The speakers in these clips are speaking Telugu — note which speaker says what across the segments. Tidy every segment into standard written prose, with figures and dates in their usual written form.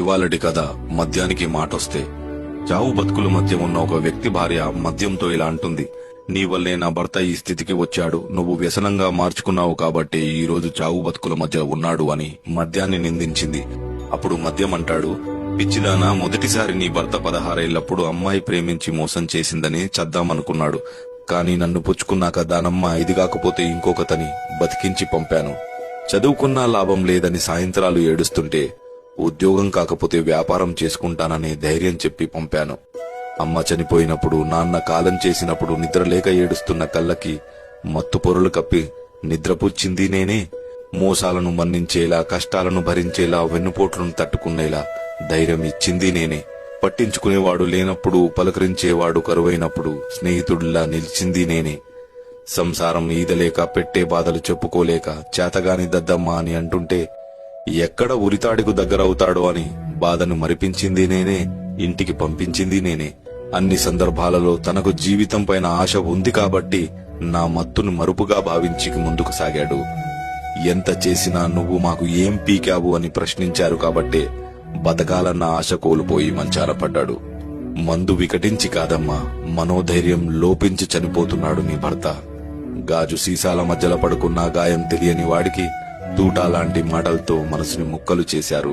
Speaker 1: ఇవాళటి కథ మద్యానికి మాటొస్తే. చావు బతుకుల మధ్య ఉన్న ఒక వ్యక్తి భార్య మద్యంతో ఇలా అంటుంది. నీ వల్లే నా భర్త ఈ స్థితికి వచ్చాడు, నువ్వు వ్యసనంగా మార్చుకున్నావు కాబట్టి ఈ రోజు చావు బతుకుల మధ్య ఉన్నాడు అని మద్యాన్ని నిందించింది. అప్పుడు మద్యం అంటాడు, పిచ్చిదానా, మొదటిసారి నీ భర్త 16 ఏళ్లప్పుడు అమ్మాయి ప్రేమించి మోసం చేసిందని చద్దామనుకున్నాడు. కాని నన్ను పుచ్చుకున్నాక దానమ్మ ఇది కాకపోతే ఇంకొకతని బతికించి పంపాను. చదువుకున్నా లాభం లేదని సాయంత్రాలు ఏడుస్తుంటే ఉద్యోగం కాకపోతే వ్యాపారం చేసుకుంటాననే ధైర్యం చెప్పి పంపాను. అమ్మ చనిపోయినప్పుడు, నాన్న కాలం చేసినప్పుడు నిద్రలేక ఏడుస్తున్న కళ్ళకి మత్తు పొరలు కప్పి నిద్రపుచ్చింది నేనే. మోసాలను మన్నించేలా, కష్టాలను భరించేలా, వెన్నుపోట్లను తట్టుకునేలా ధైర్యం ఇచ్చింది నేనే. పట్టించుకునేవాడు లేనప్పుడు, పలకరించేవాడు కరువైనప్పుడు స్నేహితుడిలా నిలిచింది నేనే. సంసారం ఈదలేక, పెట్టే బాధలు చెప్పుకోలేక చేతగాని దద్దమ్మ అని అంటుంటే ఎక్కడ ఉరితాడికు దగ్గరవుతాడో అని బాధను మరిపించింది నేనే, ఇంటికి పంపించింది నేనే. అన్ని సందర్భాలలో తనకు జీవితం పైన ఆశ ఉంది కాబట్టి నా మత్తును మరుపుగా భావించి ముందుకు సాగాడు. ఎంత చేసినా నువ్వు మాకు ఏం పీకావు అని ప్రశ్నించారు కాబట్టే బతకాలన్న ఆశ కోల్పోయి మంచాన పడ్డాడు. మందు వికటించి కాదమ్మా, మనోధైర్యం లోపించి చనిపోతున్నాడు నీ భర్త. గాజు సీసాల మధ్యలో పడుకున్న గాయం తెలియని వాడికి తూటా లాంటి మాటలతో మనసుని ముక్కలు చేశారు.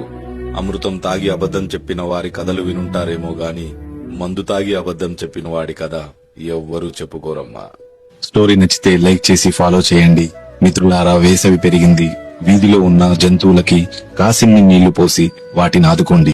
Speaker 1: అమృతం తాగి అబద్ధం చెప్పిన వారి కథలు వినుంటారేమో గాని మందు తాగి అబద్ధం చెప్పిన వాడి కథ ఎవ్వరూ చెప్పుకోరమ్మా.
Speaker 2: స్టోరీ నచ్చితే లైక్ చేసి ఫాలో చేయండి. మిత్రులారా, వేసవి పెరిగింది. వీధిలో ఉన్న జంతువులకి కాసిన్ని నీళ్లు పోసి వాటిని ఆదుకోండి.